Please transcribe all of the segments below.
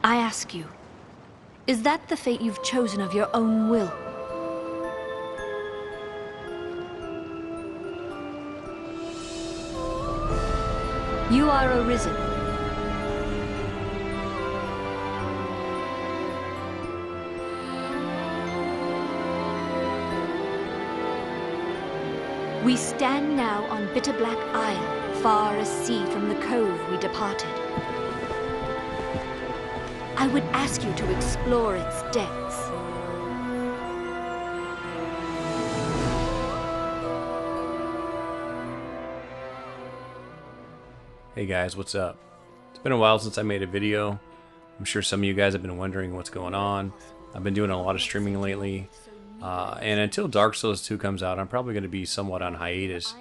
I ask you, is that the fate you've chosen of your own will? You are arisen. We stand now on Bitterblack Isle, far as sea from the cove we departed. I would ask you to explore its depths. Hey guys, what's up? It's been a while since I made a video. I'm sure some of you guys have been wondering what's going on. I've been doing a lot of streaming lately. And until Dark Souls 2 comes out, I'm probably going to be somewhat on hiatus.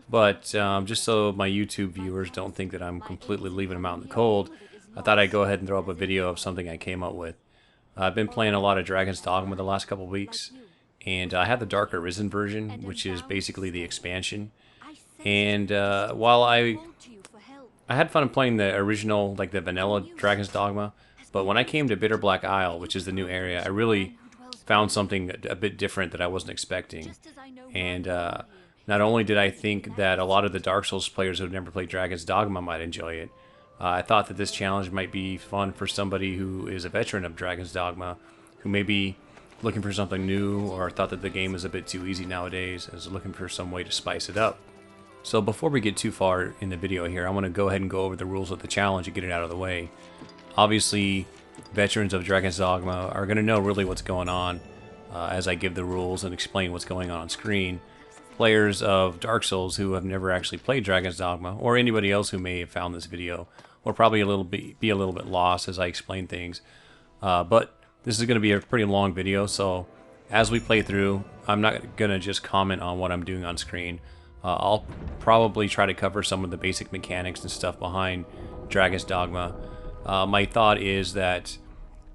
But just so my YouTube viewers don't think that I'm completely leaving them out in the cold, I thought I'd go ahead and throw up a video of something I came up with. I've been playing a lot of Dragon's Dogma the last couple weeks, and I have the Dark Arisen version, which is basically the expansion. And while I had fun playing the original, like the vanilla Dragon's Dogma, but when I came to Bitterblack Isle, which is the new area, I really found something a bit different that I wasn't expecting. And not only did I think that a lot of the Dark Souls players who have never played Dragon's Dogma might enjoy it, I thought that this challenge might be fun for somebody who is a veteran of Dragon's Dogma, who may be looking for something new, or thought that the game is a bit too easy nowadays, is looking for some way to spice it up. So before we get too far in the video here, I want to go ahead and go over the rules of the challenge and get it out of the way. Obviously, veterans of Dragon's Dogma are going to know really what's going on as I give the rules and explain what's going on screen. Players of Dark Souls who have never actually played Dragon's Dogma, or anybody else who may have found this video, will probably be a little bit lost as I explain things. But this is going to be a pretty long video, so as we play through, I'm not going to just comment on what I'm doing on screen. I'll probably try to cover some of the basic mechanics and stuff behind Dragon's Dogma. My thought is that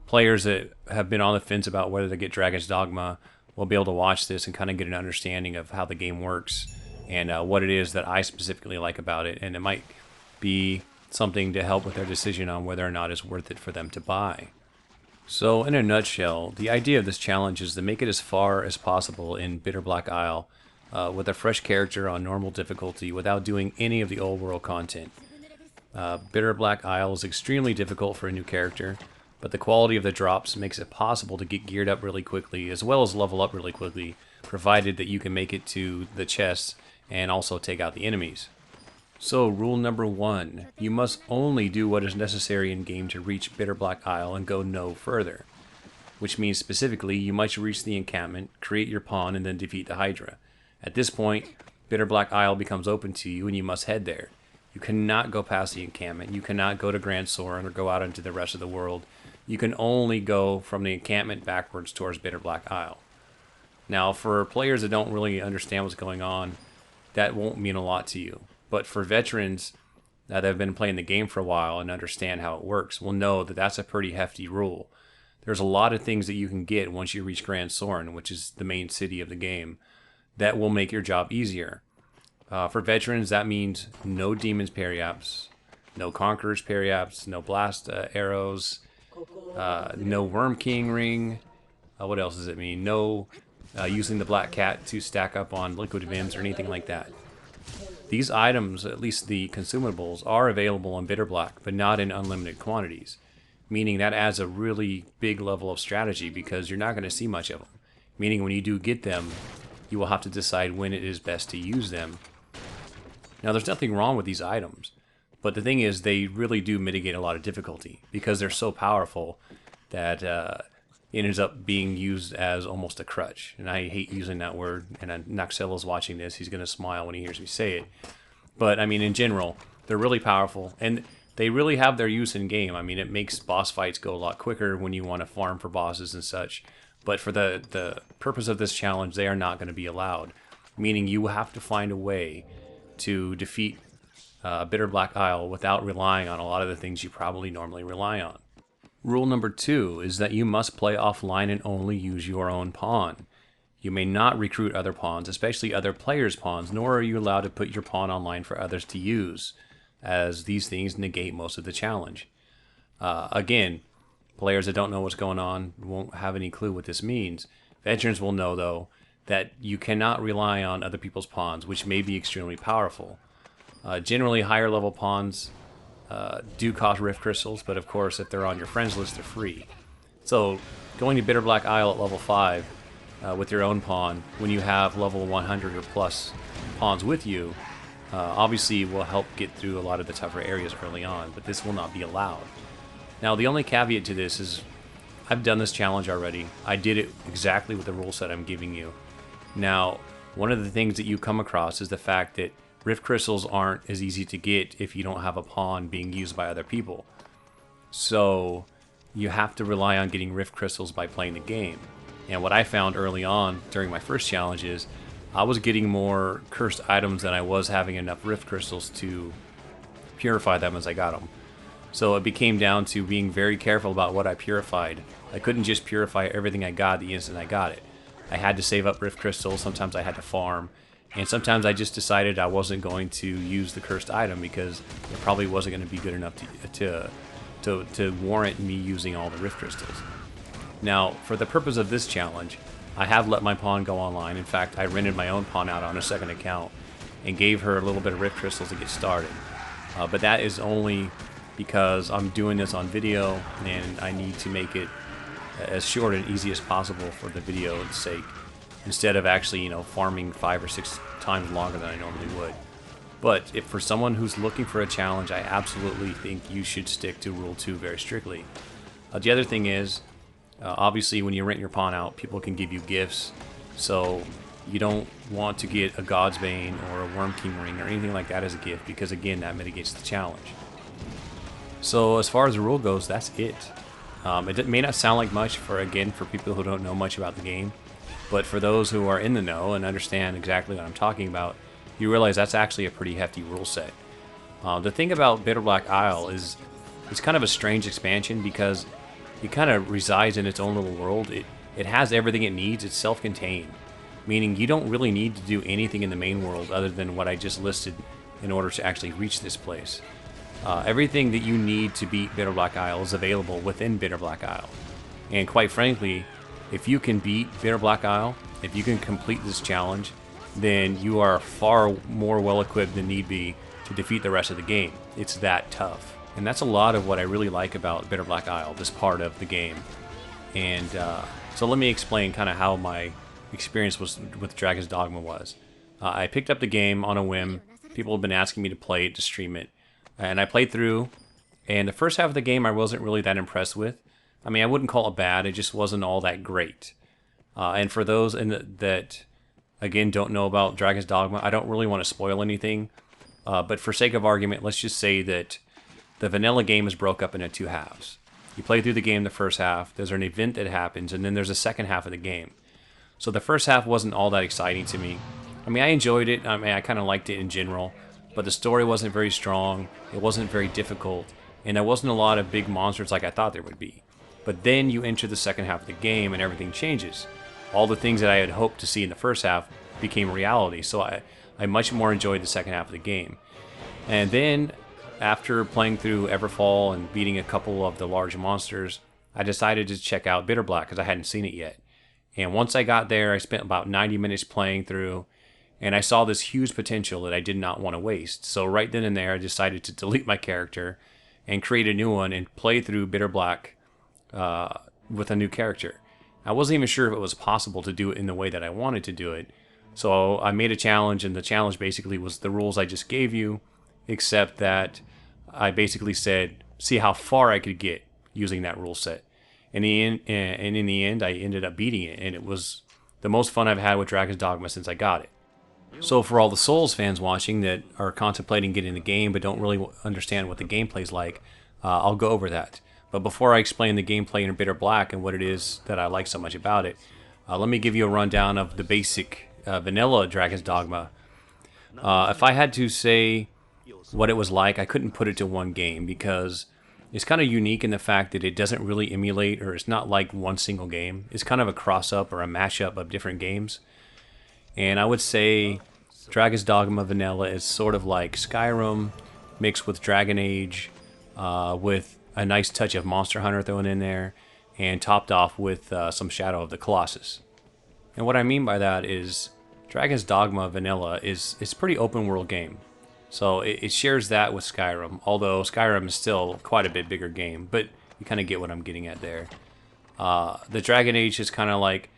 players that have been on the fence about whether to get Dragon's Dogma will be able to watch this and kind of get an understanding of how the game works and what it is that I specifically like about it, and it might be something to help with their decision on whether or not it's worth it for them to buy. So in a nutshell, the idea of this challenge is to make it as far as possible in Bitterblack Isle with a fresh character on normal difficulty without doing any of the old world content. Bitterblack Isle is extremely difficult for a new character, but the quality of the drops makes it possible to get geared up really quickly as well as level up really quickly, provided that you can make it to the chests and also take out the enemies. So rule number 1, you must only do what is necessary in game to reach Bitterblack Isle and go no further. Which means specifically you must reach the encampment, create your pawn, and then defeat the Hydra. At this point, Bitterblack Isle becomes open to you and you must head there. You cannot go past the encampment, you cannot go to Grand Soren or go out into the rest of the world. You can only go from the encampment backwards towards Bitterblack Isle. Now, for players that don't really understand what's going on, that won't mean a lot to you. But for veterans that have been playing the game for a while and understand how it works, will know that that's a pretty hefty rule. There's a lot of things that you can get once you reach Grand Soren, which is the main city of the game, that will make your job easier. For veterans, that means no Demon's Periaps, no Conqueror's Periaps, no Blast Arrows, no Worm King Ring. What else does it mean? No using the Black Cat to stack up on Liquid Vims or anything like that. These items, at least the consumables, are available on Bitterblack, but not in unlimited quantities. Meaning that adds a really big level of strategy because you're not going to see much of them. Meaning when you do get them, you will have to decide when it is best to use them. Now, there's nothing wrong with these items, but the thing is they really do mitigate a lot of difficulty because they're so powerful that it ends up being used as almost a crutch. And I hate using that word, and Noxella's watching this. He's going to smile when he hears me say it. But, I mean, in general, they're really powerful, and they really have their use in game. I mean, it makes boss fights go a lot quicker when you want to farm for bosses and such. But for the purpose of this challenge, they are not going to be allowed. Meaning you have to find a way to defeat Bitterblack Isle without relying on a lot of the things you probably normally rely on. Rule number 2 is that you must play offline and only use your own pawn. You may not recruit other pawns, especially other players' pawns, nor are you allowed to put your pawn online for others to use, as these things negate most of the challenge. Again, Players that don't know what's going on won't have any clue what this means. Veterans will know, though, that you cannot rely on other people's pawns, which may be extremely powerful. Generally, higher level pawns do cost rift crystals, but of course, if they're on your friends list, they're free. So, going to Bitterblack Isle at level 5 with your own pawn, when you have level 100 or plus pawns with you, obviously will help get through a lot of the tougher areas early on, but this will not be allowed. Now, the only caveat to this is I've done this challenge already. I did it exactly with the rule set I'm giving you. Now, one of the things that you come across is the fact that rift crystals aren't as easy to get if you don't have a pawn being used by other people. So you have to rely on getting rift crystals by playing the game. And what I found early on during my first challenge is I was getting more cursed items than I was having enough rift crystals to purify them as I got them. So it became down to being very careful about what I purified. I couldn't just purify everything I got the instant I got it. I had to save up rift crystals, sometimes I had to farm, and sometimes I just decided I wasn't going to use the cursed item because it probably wasn't going to be good enough to warrant me using all the rift crystals. Now, for the purpose of this challenge, I have let my pawn go online. In fact, I rented my own pawn out on a second account and gave her a little bit of rift crystals to get started. But that is only because I'm doing this on video and I need to make it as short and easy as possible for the video's sake, instead of actually, you know, farming 5 or 6 times longer than I normally would. But if for someone who's looking for a challenge, I absolutely think you should stick to Rule 2 very strictly. The other thing is, obviously when you rent your pawn out, people can give you gifts, so you don't want to get a God's Bane or a Worm King ring or anything like that as a gift, because again, that mitigates the challenge. So as far as the rule goes, that's it. It may not sound like much for people who don't know much about the game, but for those who are in the know and understand exactly what I'm talking about, you realize that's actually a pretty hefty rule set. The thing about Bitterblack Isle is it's kind of a strange expansion because it kind of resides in its own little world. It has everything it needs. It's self-contained, meaning you don't really need to do anything in the main world other than what I just listed in order to actually reach this place. Everything that you need to beat Bitterblack Isle is available within Bitterblack Isle. And quite frankly, if you can beat Bitterblack Isle, if you can complete this challenge, then you are far more well-equipped than need be to defeat the rest of the game. It's that tough. And that's a lot of what I really like about Bitterblack Isle, this part of the game. And so let me explain kind of how my experience with Dragon's Dogma was. I picked up the game on a whim. People have been asking me to play it, to stream it. And I played through, and the first half of the game I wasn't really that impressed with. I mean, I wouldn't call it bad, it just wasn't all that great. And for those that, again, don't know about Dragon's Dogma, I don't really want to spoil anything. But for sake of argument, let's just say that the vanilla game is broke up into 2 halves. You play through the game the first half, there's an event that happens, and then there's a second half of the game. So the first half wasn't all that exciting to me. I mean, I enjoyed it, I kind of liked it in general. But the story wasn't very strong, it wasn't very difficult, and there wasn't a lot of big monsters like I thought there would be. But then you enter the second half of the game and everything changes. All the things that I had hoped to see in the first half became reality, so I much more enjoyed the second half of the game. And then, after playing through Everfall and beating a couple of the large monsters, I decided to check out Bitterblack because I hadn't seen it yet. And once I got there, I spent about 90 minutes playing through, and I saw this huge potential that I did not want to waste. So right then and there, I decided to delete my character and create a new one and play through Bitterblack with a new character. I wasn't even sure if it was possible to do it in the way that I wanted to do it. So I made a challenge, and the challenge basically was the rules I just gave you, except that I basically said, see how far I could get using that rule set. And in the end, I ended up beating it, and it was the most fun I've had with Dragon's Dogma since I got it. So for all the Souls fans watching that are contemplating getting the game but don't really understand what the gameplay's like, I'll go over that. But before I explain the gameplay in Bitterblack and what it is that I like so much about it, let me give you a rundown of the basic vanilla Dragon's Dogma. If I had to say what it was like, I couldn't put it to one game because it's kind of unique in the fact that it doesn't really emulate, or it's not like one single game. It's kind of a cross-up or a mashup of different games. And I would say Dragon's Dogma Vanilla is sort of like Skyrim mixed with Dragon Age with a nice touch of Monster Hunter thrown in there, and topped off with some Shadow of the Colossus. And what I mean by that is Dragon's Dogma Vanilla is it's a pretty open world game. So it shares that with Skyrim, although Skyrim is still quite a bit bigger game, but you kind of get what I'm getting at there. The Dragon Age is kind of like,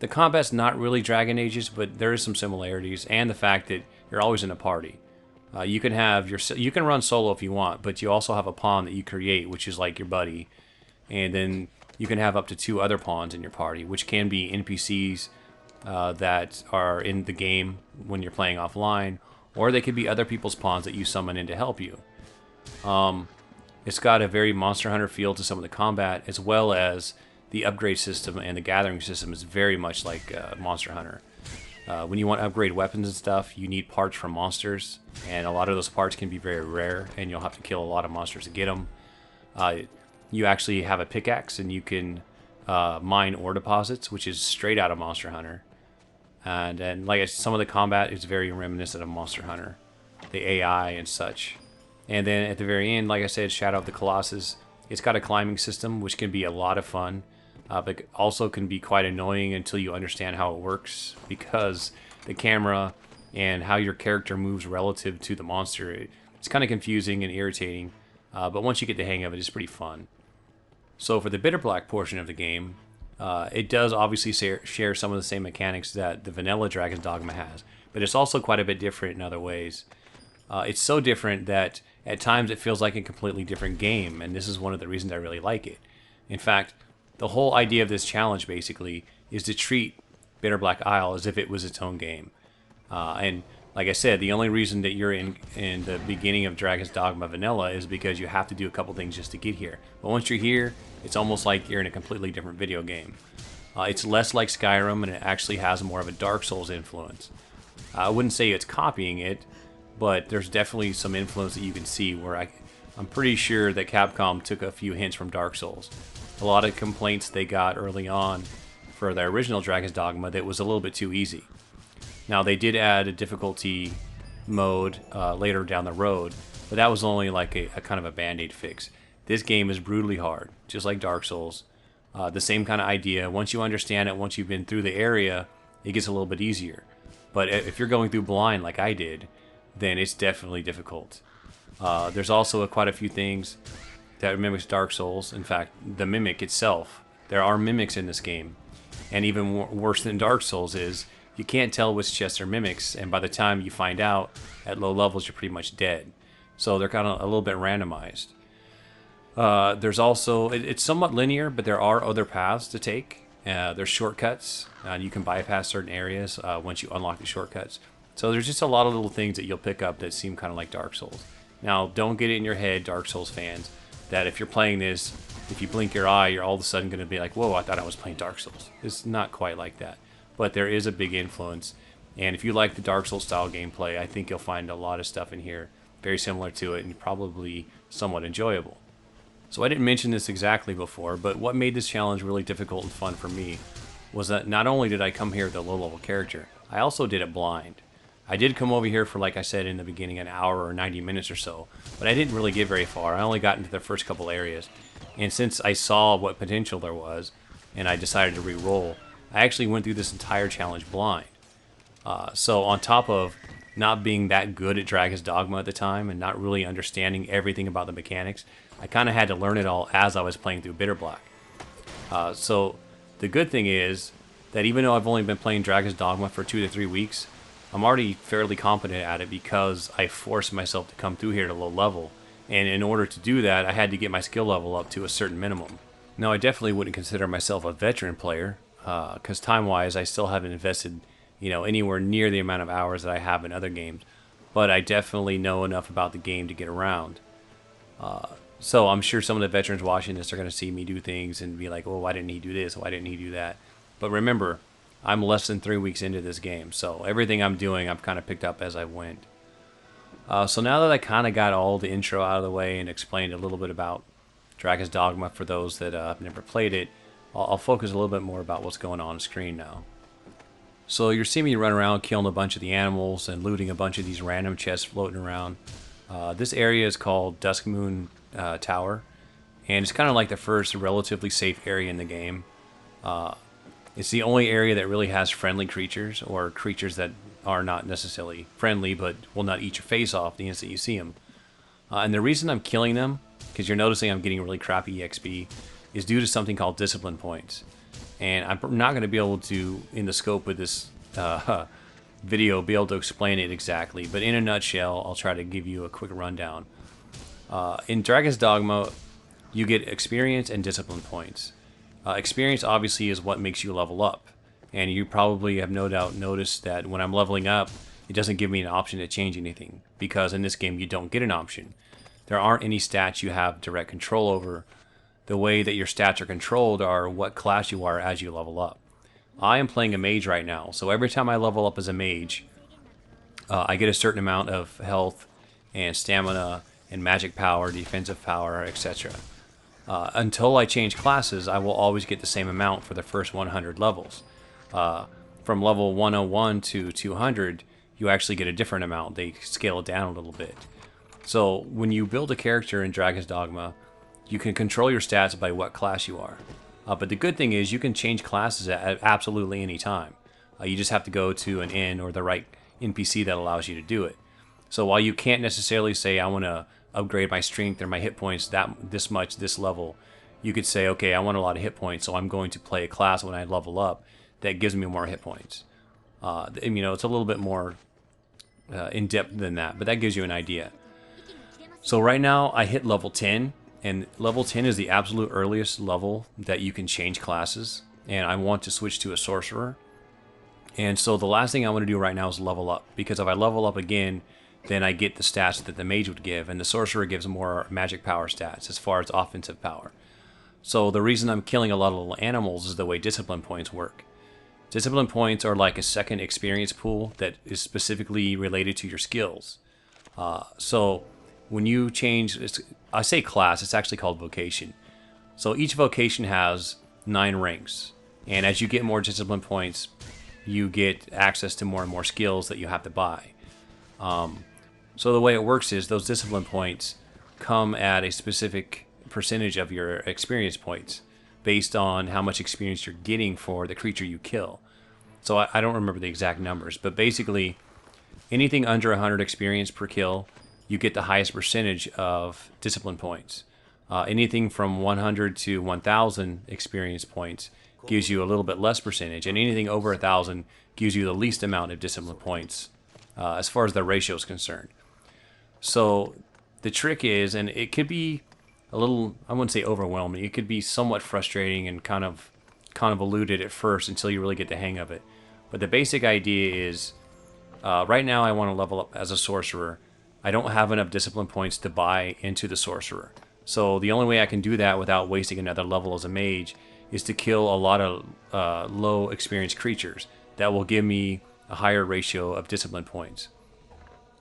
the combat's not really Dragon Age's, but there is some similarities, and the fact that you're always in a party. You can run solo if you want, but you also have a pawn that you create, which is like your buddy, and then you can have up to 2 other pawns in your party, which can be NPCs that are in the game when you're playing offline, or they could be other people's pawns that you summon in to help you. It's got a very Monster Hunter feel to some of the combat, as well as the upgrade system and the gathering system is very much like Monster Hunter. When you want to upgrade weapons and stuff, you need parts from monsters, and a lot of those parts can be very rare, and you'll have to kill a lot of monsters to get them. You actually have a pickaxe, and you can mine ore deposits, which is straight out of Monster Hunter. And like I said, some of the combat is very reminiscent of Monster Hunter, the AI and such. And then at the very end, like I said, Shadow of the Colossus, it's got a climbing system, which can be a lot of fun, but also can be quite annoying until you understand how it works, because the camera and how your character moves relative to the monster, it's kind of confusing and irritating, but once you get the hang of it, it's pretty fun. So for the Bitterblack portion of the game, it does obviously share some of the same mechanics that the vanilla Dragon's Dogma has, but it's also quite a bit different in other ways. It's so different that at times it feels like a completely different game, and this is one of the reasons I really like it. In fact, the whole idea of this challenge basically is to treat Bitterblack Isle as if it was its own game. And like I said, the only reason that you're in the beginning of Dragon's Dogma Vanilla is because you have to do a couple things just to get here. But once you're here, it's almost like you're in a completely different video game. It's less like Skyrim, and it actually has more of a Dark Souls influence. I wouldn't say it's copying it, but there's definitely some influence that you can see where I'm pretty sure that Capcom took a few hints from Dark Souls. A lot of complaints they got early on for their original Dragon's Dogma that was a little bit too easy. Now they did add a difficulty mode later down the road, but that was only like a kind of a band-aid fix. This game is brutally hard, just like Dark Souls. The same kind of idea. Once you understand it, once you've been through the area, it gets a little bit easier. But if you're going through blind like I did, then it's definitely difficult. There's also quite a few things that mimics Dark Souls. In fact, the mimic itself, there are mimics in this game. And even worse than Dark Souls is, you can't tell which chests are mimics, and by the time you find out, at low levels, you're pretty much dead. So they're kind of a little bit randomized. There's also, it's somewhat linear, but there are other paths to take. There's shortcuts, and you can bypass certain areas once you unlock the shortcuts. So there's just a lot of little things that you'll pick up that seem kind of like Dark Souls. Now, don't get it in your head, Dark Souls fans, that if you're playing this, if you blink your eye, you're all of a sudden going to be like, whoa, I thought I was playing Dark Souls. It's not quite like that. But there is a big influence. And if you like the Dark Souls style gameplay, I think you'll find a lot of stuff in here very similar to it and probably somewhat enjoyable. So I didn't mention this exactly before, but what made this challenge really difficult and fun for me was that not only did I come here with a low-level character, I also did it blind. I did come over here for, like I said in the beginning, an hour or 90 minutes or so, but I didn't really get very far. I only got into the first couple areas. And since I saw what potential there was, and I decided to re-roll, I actually went through this entire challenge blind. So on top of not being that good at Dragon's Dogma at the time, and not really understanding everything about the mechanics, I kind of had to learn it all as I was playing through Bitterblack. So the good thing is that even though I've only been playing Dragon's Dogma for 2 to 3 weeks, I'm already fairly competent at it because I forced myself to come through here at a low level. And in order to do that, I had to get my skill level up to a certain minimum. Now, I definitely wouldn't consider myself a veteran player, because time-wise, I still haven't invested, anywhere near the amount of hours that I have in other games. But I definitely know enough about the game to get around. So I'm sure some of the veterans watching this are going to see me do things and be like, well, why didn't he do this? Why didn't he do that? But remember, I'm less than 3 weeks into this game, so everything I'm doing, I've kind of picked up as I went. So now that I kind of got all the intro out of the way and explained a little bit about Dragon's Dogma for those that have never played it, I'll focus a little bit more about what's going on screen now. So you're seeing me run around killing a bunch of the animals and looting a bunch of these random chests floating around. This area is called Dusk Moon Tower, and it's kind of like the first relatively safe area in the game. It's the only area that really has friendly creatures, or creatures that are not necessarily friendly but will not eat your face off the instant you see them. And the reason I'm killing them, because you're noticing I'm getting really crappy EXP, is due to something called discipline points. And I'm not going to be able to, in the scope of this video, be able to explain it exactly. But in a nutshell, I'll try to give you a quick rundown. In Dragon's Dogma, you get experience and discipline points. Experience obviously is what makes you level up. And you probably have no doubt noticed that when I'm leveling up, it doesn't give me an option to change anything. Because in this game, you don't get an option. There aren't any stats you have direct control over. The way that your stats are controlled are what class you are as you level up. I am playing a mage right now, so every time I level up as a mage, I get a certain amount of health and stamina and magic power, defensive power, etc. Until I change classes, I will always get the same amount for the first 100 levels. From level 101 to 200, you actually get a different amount. They scale it down a little bit. So when you build a character in Dragon's Dogma, you can control your stats by what class you are. But the good thing is you can change classes at absolutely any time. You just have to go to an inn or the right NPC that allows you to do it. So while you can't necessarily say, I want to upgrade my strength or my hit points this much, this level, you could say, okay, I want a lot of hit points, so I'm going to play a class when I level up that gives me more hit points. It's a little bit more in-depth than that, but that gives you an idea. So right now I hit level 10, and level 10 is the absolute earliest level that you can change classes, and I want to switch to a sorcerer. And so the last thing I want to do right now is level up, because if I level up again, then I get the stats that the mage would give, and the sorcerer gives more magic power stats as far as offensive power. So the reason I'm killing a lot of little animals is the way discipline points work. Discipline points are like a second experience pool that is specifically related to your skills. So when you change, I say class, it's actually called vocation. So each vocation has 9 ranks, and as you get more discipline points, you get access to more and more skills that you have to buy. So the way it works is those discipline points come at a specific percentage of your experience points based on how much experience you're getting for the creature you kill. So I don't remember the exact numbers, but basically anything under 100 experience per kill, you get the highest percentage of discipline points. Anything from 100 to 1,000 experience points gives you a little bit less percentage, and anything over 1,000 gives you the least amount of discipline points as far as the ratio is concerned. So the trick is, and it could be a little, I wouldn't say overwhelming, it could be somewhat frustrating and kind of convoluted at first until you really get the hang of it. But the basic idea is, right now I want to level up as a sorcerer. I don't have enough discipline points to buy into the sorcerer. So the only way I can do that without wasting another level as a mage is to kill a lot of low experience creatures that will give me a higher ratio of discipline points.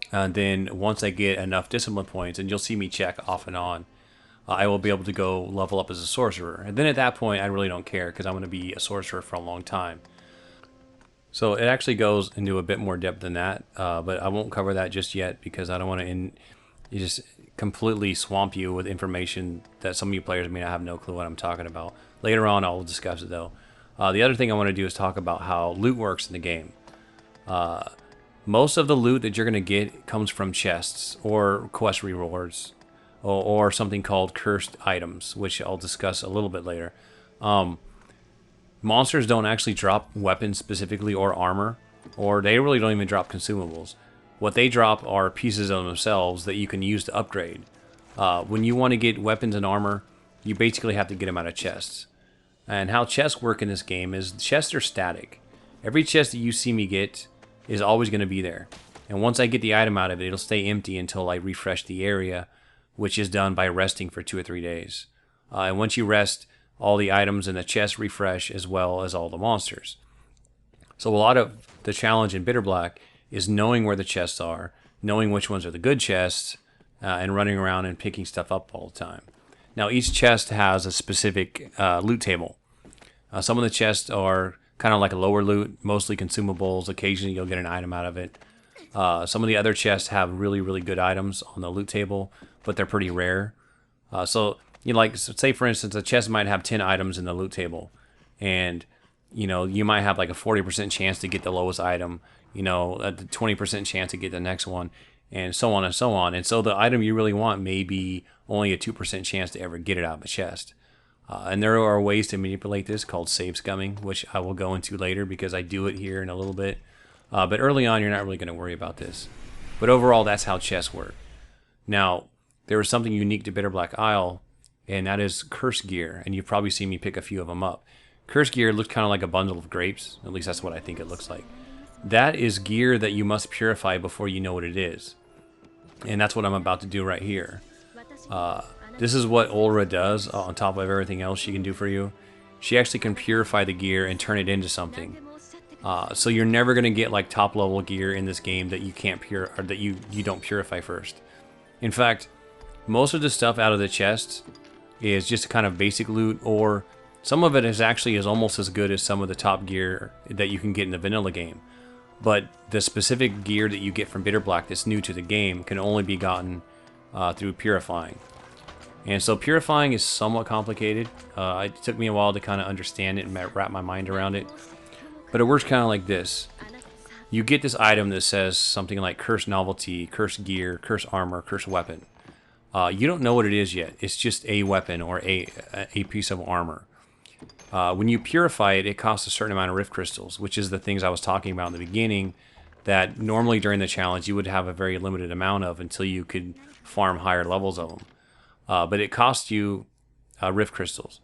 And then once I get enough discipline points, and you'll see me check off and on, I will be able to go level up as a sorcerer. And then at that point, I really don't care, because I'm going to be a sorcerer for a long time. So it actually goes into a bit more depth than that, but I won't cover that just yet, because I don't want to just completely swamp you with information that some of you players may not have no clue what I'm talking about. Later on, I'll discuss it though. The other thing I want to do is talk about how loot works in the game. Most of the loot that you're going to get comes from chests or quest rewards, or something called cursed items, which I'll discuss a little bit later. Monsters don't actually drop weapons specifically or armor, or they really don't even drop consumables. What they drop are pieces of themselves that you can use to upgrade. When you want to get weapons and armor, you basically have to get them out of chests. And how chests work in this game is chests are static. Every chest that you see me get is always going to be there. And once I get the item out of it, it'll stay empty until I refresh the area, which is done by resting for 2 or 3 days. And once you rest, all the items in the chest refresh, as well as all the monsters. So a lot of the challenge in Bitterblack is knowing where the chests are, knowing which ones are the good chests, and running around and picking stuff up all the time. Now each chest has a specific loot table. Some of the chests are kind of like a lower loot, mostly consumables. Occasionally you'll get an item out of it. Some of the other chests have really, really good items on the loot table, but they're pretty rare. So you like, say for instance, a chest might have 10 items in the loot table, and you might have like a 40% chance to get the lowest item, a 20% chance to get the next one, and so on and so on. And so the item you really want may be only a 2% chance to ever get it out of the chest. And there are ways to manipulate this called save scumming, which I will go into later because I do it here in a little bit. But early on, you're not really going to worry about this. But overall, that's how chests work. Now, there was something unique to Bitterblack Isle, and that is curse gear. And you've probably seen me pick a few of them up. Curse gear looks kind of like a bundle of grapes. At least that's what I think it looks like. That is gear that you must purify before you know what it is. And that's what I'm about to do right here. This is what Ulra does on top of everything else she can do for you. She actually can purify the gear and turn it into something. So you're never going to get like top level gear in this game that you can't or that you don't purify first. In fact, most of the stuff out of the chest is just kind of basic loot, or some of it is actually almost as good as some of the top gear that you can get in the vanilla game. But the specific gear that you get from Bitterblack that's new to the game can only be gotten through Purifying. And so Purifying is somewhat complicated. It took me a while to kind of understand it and wrap my mind around it. But it works kind of like this. You get this item that says something like Curse Novelty, Curse Gear, Curse Armor, Curse Weapon. You don't know what it is yet. It's just a weapon or a piece of armor. When you purify it, it costs a certain amount of Rift Crystals, which is the things I was talking about in the beginning that normally during the challenge you would have a very limited amount of until you could farm higher levels of them. But it costs you Rift Crystals.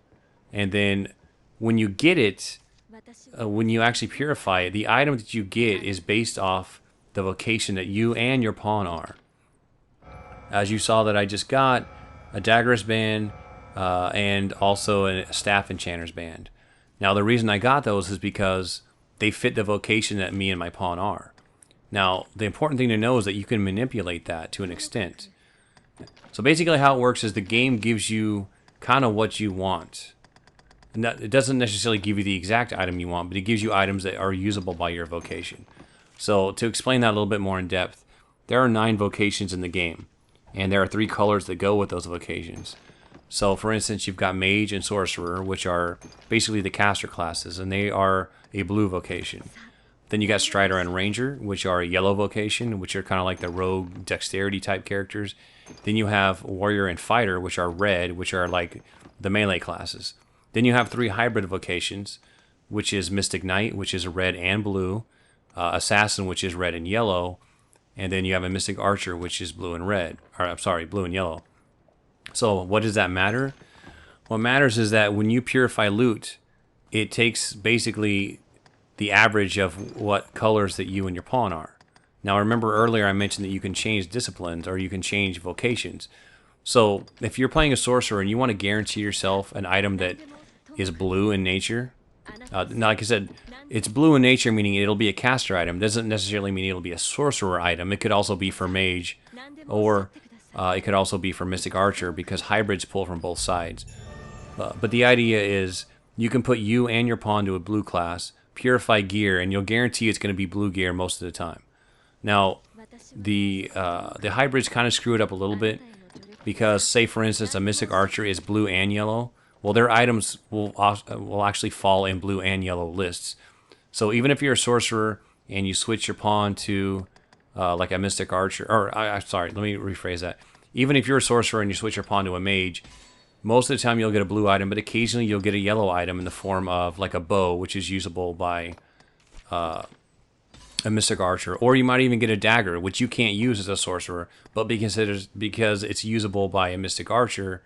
And then when you get it, when you actually purify it, the item that you get is based off the vocation that you and your pawn are. As you saw that I just got a Daggerist band and also a Staff Enchanter's band. Now the reason I got those is because they fit the vocation that me and my pawn are. Now the important thing to know is that you can manipulate that to an extent. So basically how it works is the game gives you kind of what you want. It doesn't necessarily give you the exact item you want, but it gives you items that are usable by your vocation. So to explain that a little bit more in depth, there are 9 vocations in the game, and there are 3 colors that go with those vocations. So for instance, you've got Mage and Sorcerer, which are basically the caster classes, and they are a blue vocation. Then you got Strider and Ranger, which are a yellow vocation, which are kind of like the rogue dexterity type characters. Then you have Warrior and Fighter, which are red, which are like the melee classes. Then you have 3 hybrid vocations, which is Mystic Knight, which is red and blue, Assassin, which is red and yellow, and then you have a Mystic Archer, which is blue and red, or I'm sorry, blue and yellow. So what does that matter? What matters is that when you purify loot, it takes basically the average of what colors that you and your pawn are. Now remember earlier I mentioned that you can change disciplines or you can change vocations. So if you're playing a sorcerer and you want to guarantee yourself an item that is blue in nature, like I said, it's blue in nature, meaning it'll be a caster item. Doesn't necessarily mean it'll be a sorcerer item. It could also be for mage, or it could also be for mystic archer, because hybrids pull from both sides. But the idea is you can put you and your pawn to a blue class, purify gear, and you'll guarantee it's going to be blue gear most of the time. Now, the hybrids kind of screw it up a little bit, because say for instance a mystic archer is blue and yellow. Well, their items will actually fall in blue and yellow lists. So even if you're a sorcerer and you switch your pawn to like a mystic archer, or sorry, let me rephrase that. Even if you're a sorcerer and you switch your pawn to a mage, most of the time you'll get a blue item, but occasionally you'll get a yellow item in the form of like a bow, which is usable by a mystic archer, or you might even get a dagger, which you can't use as a sorcerer, but because it's usable by a mystic archer,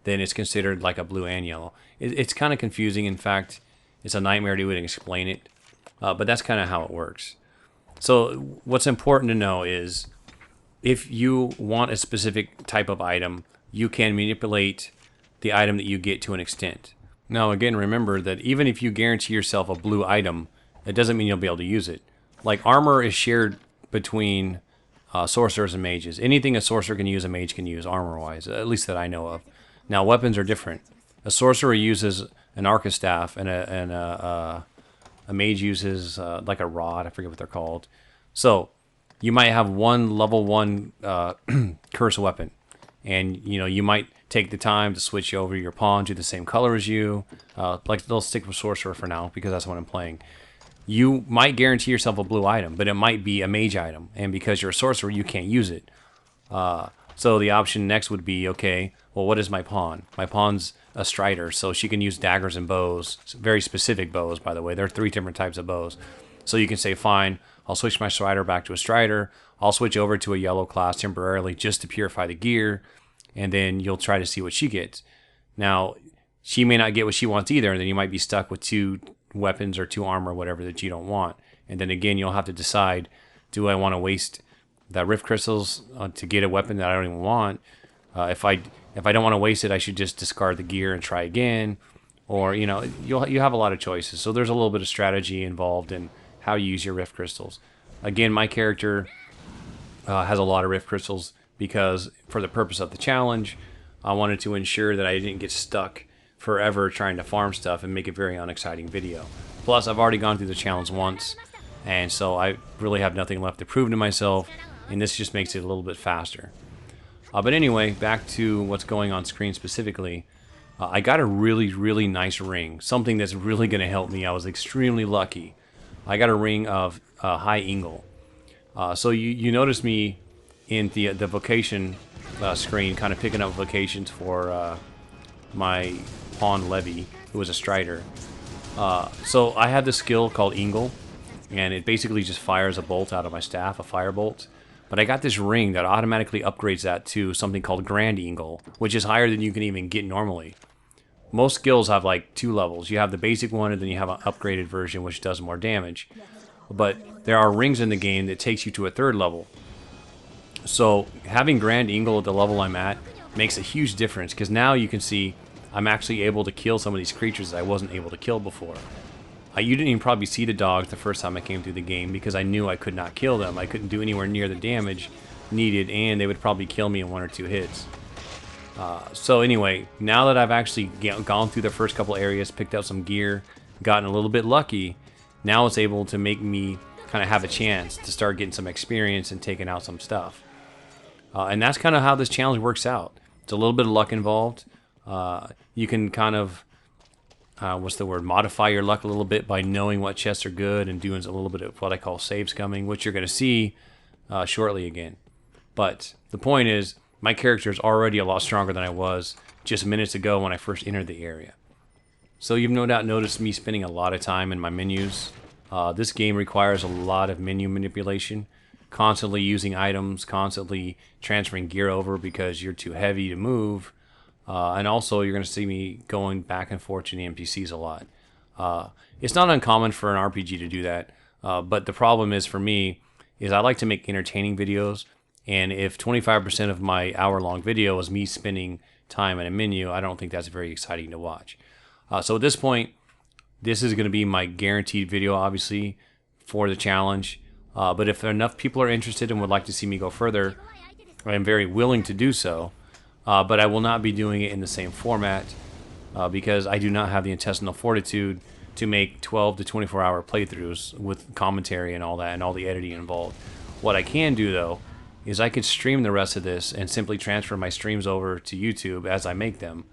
then it's considered like a blue and yellow. It's kind of confusing. In fact, it's a nightmare to even explain it, but that's kind of how it works. So what's important to know is if you want a specific type of item, you can manipulate the item that you get to an extent. Now again, remember that even if you guarantee yourself a blue item, it doesn't mean you'll be able to use it. Like armor is shared between sorcerers and mages. Anything a sorcerer can use, a mage can use armor-wise, at least that I know of. Now weapons are different. A sorcerer uses an arcastaff, and a mage uses like a rod. I forget what they're called. So you might have one level 1 curse weapon, and you might take the time to switch over your pawn to the same color as you. Like, they'll stick with sorcerer for now because that's what I'm playing. You might guarantee yourself a blue item, but it might be a mage item, and because you're a sorcerer, you can't use it. So the option next would be, okay, well, what is my pawn? My pawn's a strider, so she can use daggers and bows, very specific bows, by the way. There are 3 different types of bows. So you can say, fine, I'll switch my strider back to a strider. I'll switch over to a yellow class temporarily just to purify the gear, and then you'll try to see what she gets. Now, she may not get what she wants either, and then you might be stuck with 2 weapons or 2 armor or whatever that you don't want. And then again, you'll have to decide, do I want to waste the rift crystals to get a weapon that I don't even want? If I don't want to waste it, I should just discard the gear and try again. Or, you know, you have a lot of choices. So there's a little bit of strategy involved in how you use your rift crystals. Again, my character has a lot of rift crystals because for the purpose of the challenge, I wanted to ensure that I didn't get stuck forever trying to farm stuff and make a very unexciting video. Plus, I've already gone through the challenge once, and so I really have nothing left to prove to myself, and this just makes it a little bit faster. But anyway, back to what's going on screen specifically. I got a really nice ring, something that's really going to help me. I was extremely lucky. I got a ring of high Ingle. So you notice me in the vocation screen, kind of picking up vocations for my pawn Levy, who was a strider. So I had this skill called Ingle, and it basically just fires a bolt out of my staff, a fire bolt. But I got this ring that automatically upgrades that to something called Grand Ingle, which is higher than you can even get normally. Most skills have like 2 levels. You have the basic one, and then you have an upgraded version which does more damage. But there are rings in the game that takes you to a 3rd level. So having Grand Ingle at the level I'm at makes a huge difference, because now you can see I'm actually able to kill some of these creatures that I wasn't able to kill before. You didn't even probably see the dogs the first time I came through the game because I knew I could not kill them. I couldn't do anywhere near the damage needed, and they would probably kill me in 1 or 2 hits. So anyway, now that I've actually gone through the first couple areas, picked up some gear, gotten a little bit lucky, now it's able to make me kind of have a chance to start getting some experience and taking out some stuff. And that's kind of how this challenge works out. It's a little bit of luck involved. You can kind of, modify your luck a little bit by knowing what chests are good and doing a little bit of what I call save scumming, which you're going to see shortly again. But the point is, my character is already a lot stronger than I was just minutes ago when I first entered the area. So you've no doubt noticed me spending a lot of time in my menus. This game requires a lot of menu manipulation, constantly using items, constantly transferring gear over because you're too heavy to move. And also, you're going to see me going back and forth to the NPCs a lot. It's not uncommon for an RPG to do that, but the problem is for me is I like to make entertaining videos, and if 25% of my hour-long video is me spending time in a menu, I don't think that's very exciting to watch. So at this point, this is going to be my guaranteed video, obviously, for the challenge. But if enough people are interested and would like to see me go further, I am very willing to do so. But I will not be doing it in the same format because I do not have the intestinal fortitude to make 12 to 24 hour playthroughs with commentary and all that and all the editing involved. What I can do, though, is I could stream the rest of this and simply transfer my streams over to YouTube as I make them.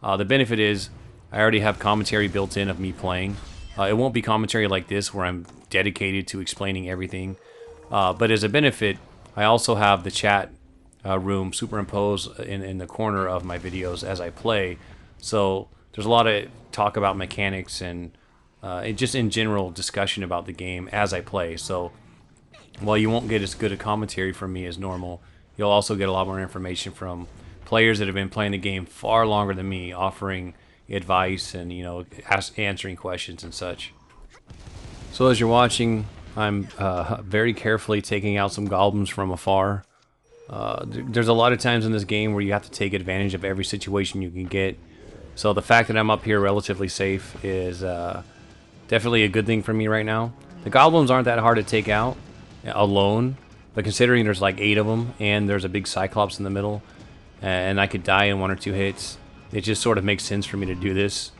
The benefit is I already have commentary built in of me playing. It won't be commentary like this where I'm dedicated to explaining everything. But as a benefit, I also have the chat room superimposed in the corner of my videos as I play. So there's a lot of talk about mechanics and just in general discussion about the game as I play. So while you won't get as good a commentary from me as normal, you'll also get a lot more information from players that have been playing the game far longer than me, offering advice and, you know, answering questions and such. So as you're watching, I'm very carefully taking out some goblins from afar. There's a lot of times in this game where you have to take advantage of every situation you can get. So the fact that I'm up here relatively safe is definitely a good thing for me right now. The goblins aren't that hard to take out alone, but considering there's like 8 of them and there's a big cyclops in the middle and I could die in 1 or 2 hits, it just sort of makes sense for me to do this.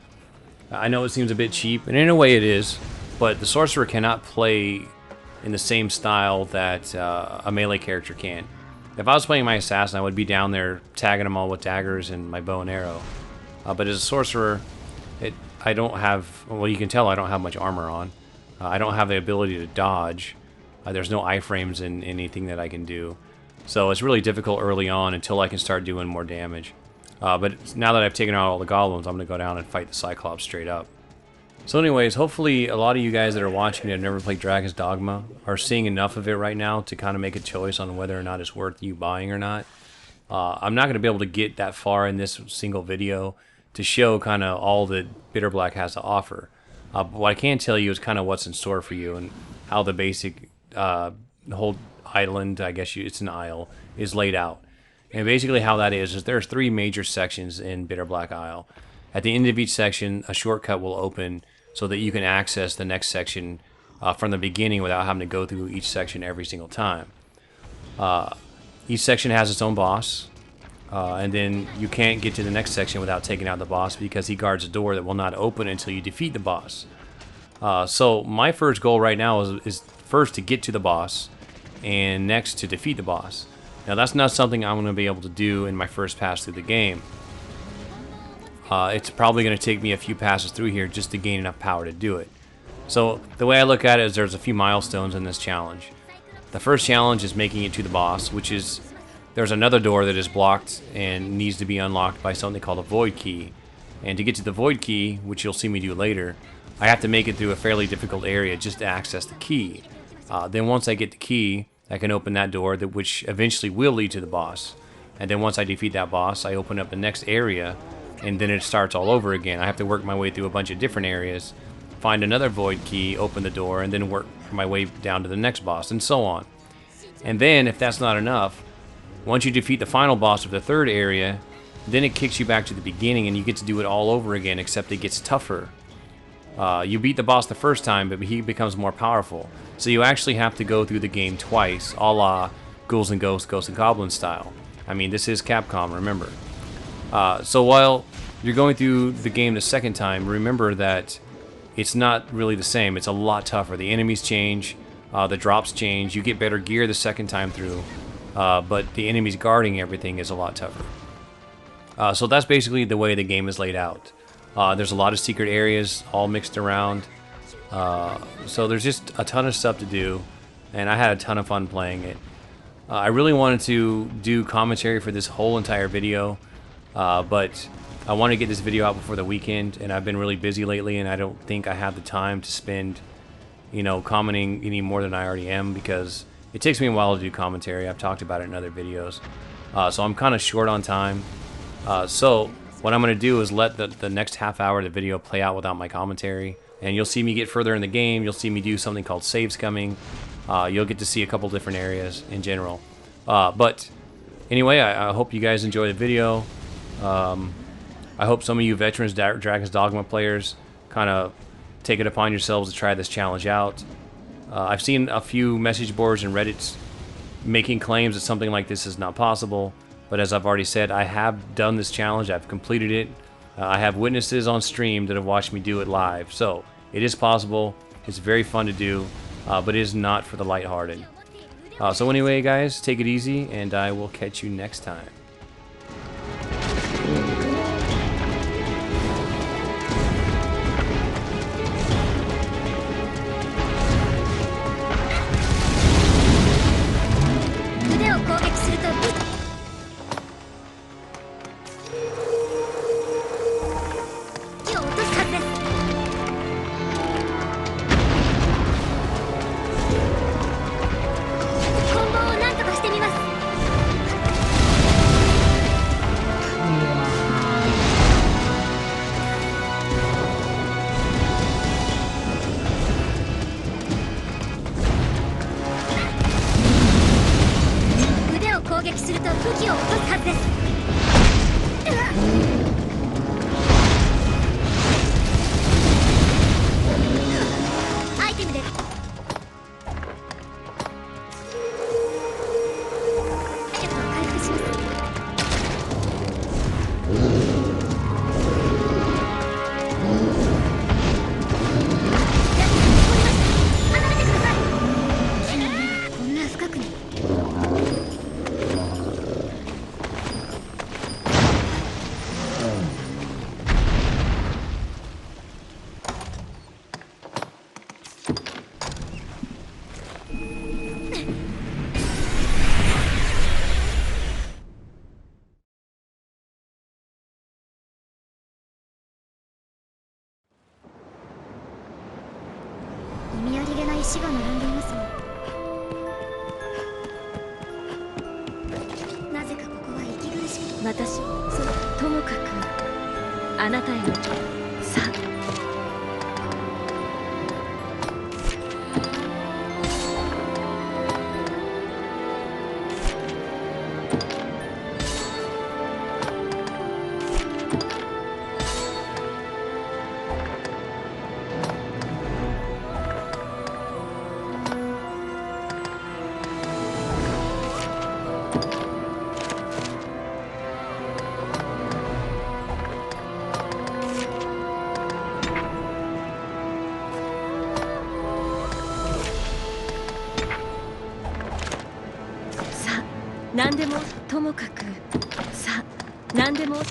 I know it seems a bit cheap, and in a way it is, but the sorcerer cannot play in the same style that a melee character can. If I was playing my assassin, I would be down there tagging them all with daggers and my bow and arrow. But as a sorcerer, I don't have, well, you can tell I don't have much armor on. I don't have the ability to dodge. There's no iframes in anything that I can do. So it's really difficult early on until I can start doing more damage. But now that I've taken out all the goblins, I'm going to go down and fight the Cyclops straight up. So anyways, hopefully a lot of you guys that are watching that have never played Dragon's Dogma are seeing enough of it right now to kind of make a choice on whether or not it's worth you buying or not. I'm not going to be able to get that far in this single video to show kind of all that Bitterblack has to offer. But what I can tell you is kind of what's in store for you and how the basic whole island, I guess it's an isle, is laid out. And basically how that is there's 3 major sections in Bitterblack Isle. At the end of each section, a shortcut will open so that you can access the next section from the beginning without having to go through each section every single time. Each section has its own boss, and then you can't get to the next section without taking out the boss because he guards a door that will not open until you defeat the boss. So my first goal right now is first to get to the boss, and next to defeat the boss. Now that's not something I'm going to be able to do in my first pass through the game. It's probably going to take me a few passes through here just to gain enough power to do it. So the way I look at it is there's a few milestones in this challenge. The first challenge is making it to the boss, which is there's another door that is blocked and needs to be unlocked by something called a void key. And to get to the void key, which you'll see me do later, I have to make it through a fairly difficult area just to access the key. Then once I get the key, I can open that door, which eventually will lead to the boss. And then once I defeat that boss, I open up the next area, and then it starts all over again. I have to work my way through a bunch of different areas, find another void key, open the door, and then work my way down to the next boss, and so on. And then, if that's not enough, once you defeat the final boss of the third area, then it kicks you back to the beginning, and you get to do it all over again, except it gets tougher. You beat the boss the first time, but he becomes more powerful. So you actually have to go through the game twice, a la Ghouls and Ghosts, Ghosts and Goblins style. I mean, this is Capcom, remember. So while you're going through the game the second time, remember that it's not really the same. It's a lot tougher. The enemies change, the drops change, you get better gear the second time through, but the enemies guarding everything is a lot tougher. So that's basically the way the game is laid out. There's a lot of secret areas all mixed around. So there's just a ton of stuff to do, and I had a ton of fun playing it. I really wanted to do commentary for this whole entire video, but I want to get this video out before the weekend, and I've been really busy lately, and I don't think I have the time to spend, you know, commenting any more than I already am, because it takes me a while to do commentary. I've talked about it in other videos. So I'm kind of short on time. So what I'm going to do is let the next half hour of the video play out without my commentary, and you'll see me get further in the game. You'll see me do something called saves coming. You'll get to see a couple different areas in general. But anyway, I hope you guys enjoy the video. I hope some of you veterans Dragon's Dogma players kind of take it upon yourselves to try this challenge out. I've seen a few message boards and Reddits making claims that something like this is not possible, but as I've already said, I have done this challenge. I've completed it. I have witnesses on stream that have watched me do it live, so it is possible. It's very fun to do, but it is not for the lighthearted. So anyway, guys, take it easy, and I will catch you next time. 石が並んでいますね。なぜかここは息苦しく。私、ともかくあなたへのさ。何でもともかくさ、何でも。さ、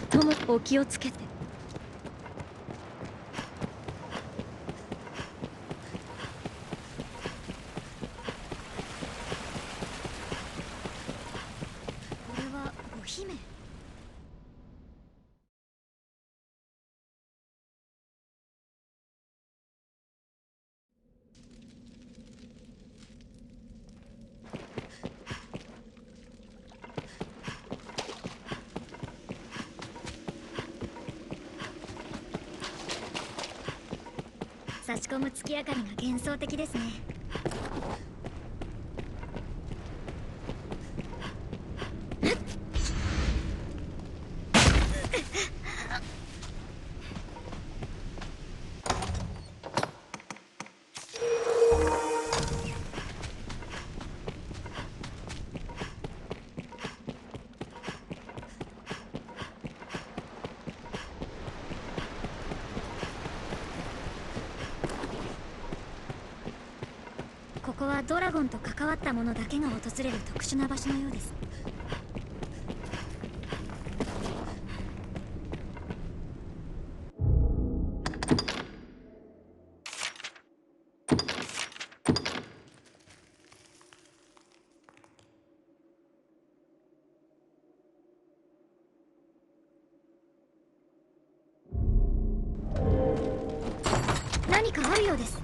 ともお気をつけて。これはお姫。差し込む月明かりが幻想的ですね。ここはドラゴンと関わった者だけが訪れる特殊な場所のようです。何かあるようです。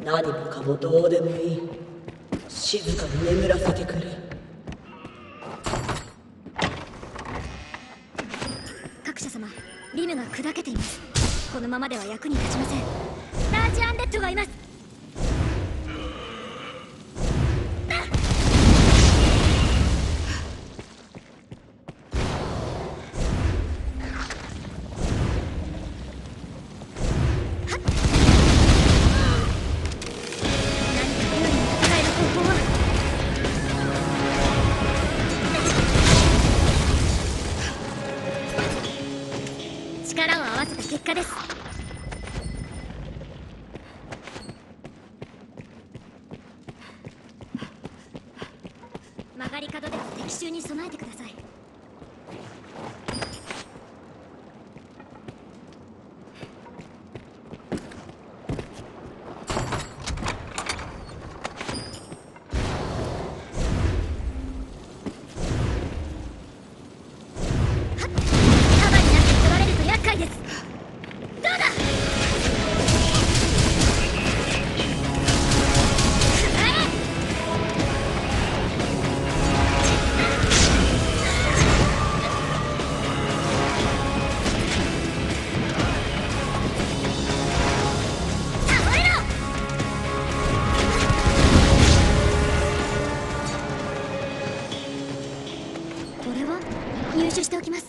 何もかもどうでもいい。静かに眠らせてくれ。各社様、リムが砕けています。このままでは役に立ちません。ラージアンデッドがいます。力を合わせた結果です。曲がり角では敵襲に備えてください。入手しておきます。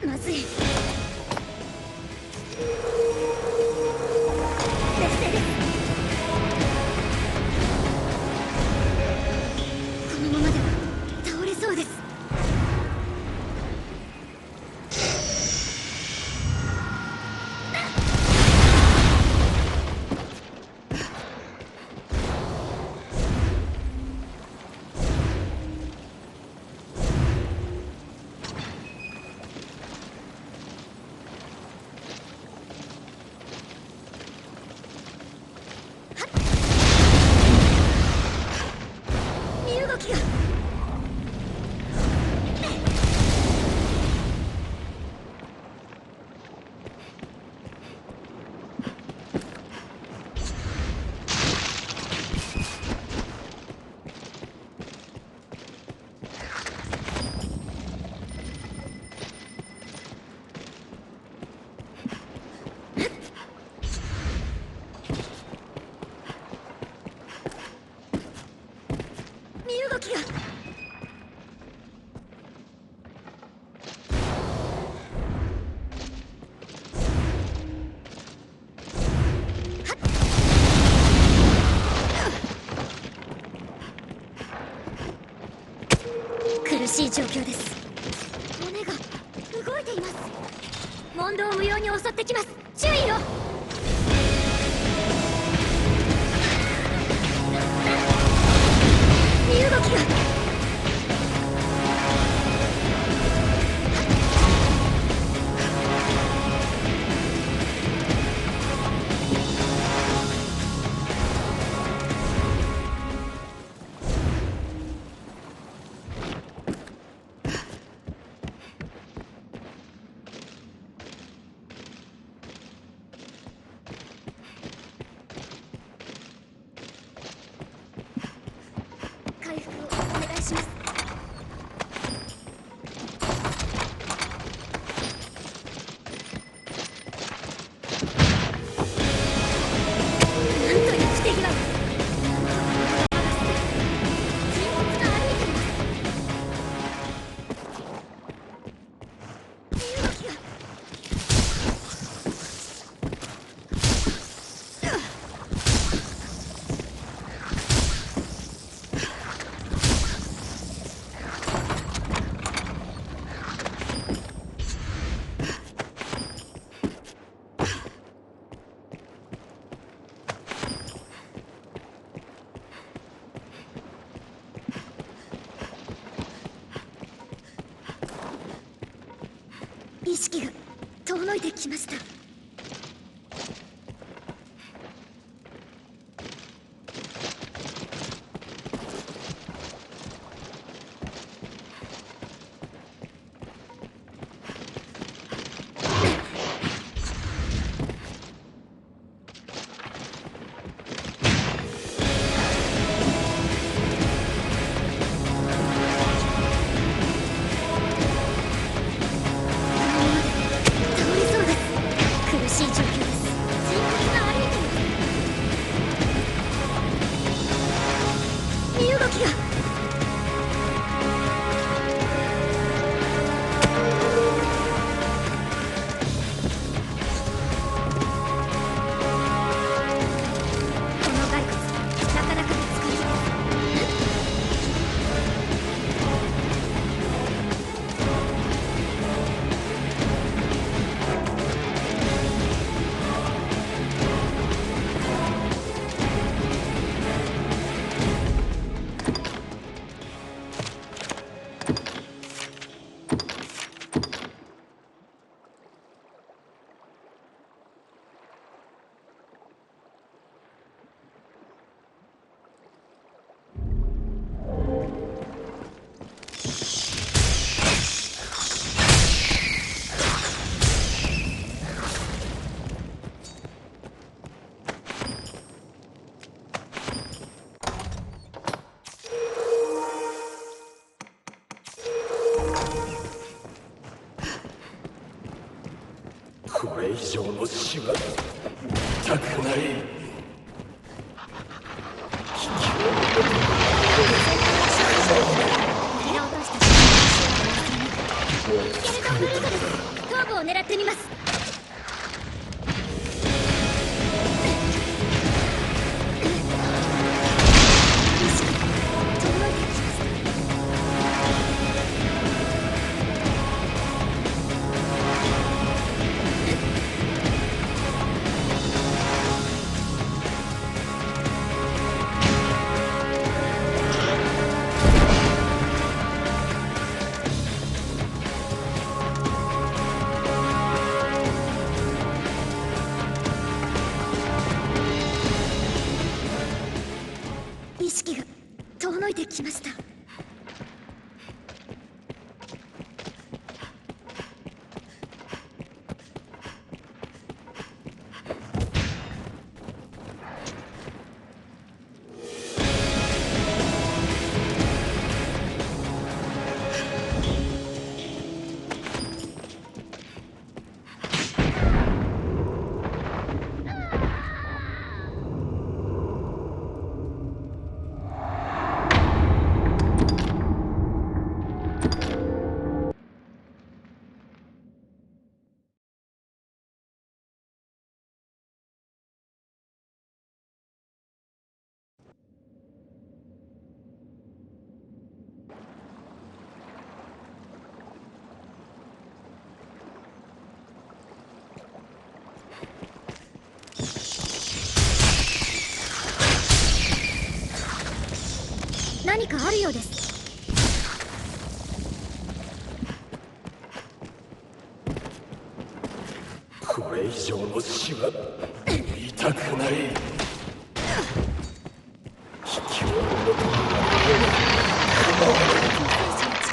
まずい。劣勢です。このままでは倒れそうです。苦しい状況です。骨が動いています。問答を無用に襲ってきます。注意を。身動きが。します。なんという不手際。意識が遠のいてきました。これ以上の死は痛くない。狙おうとしたスケルトンブルートです。頭部を狙ってみます。意識が遠のいてきました。何かあるようです。これ以上の死は痛くない。近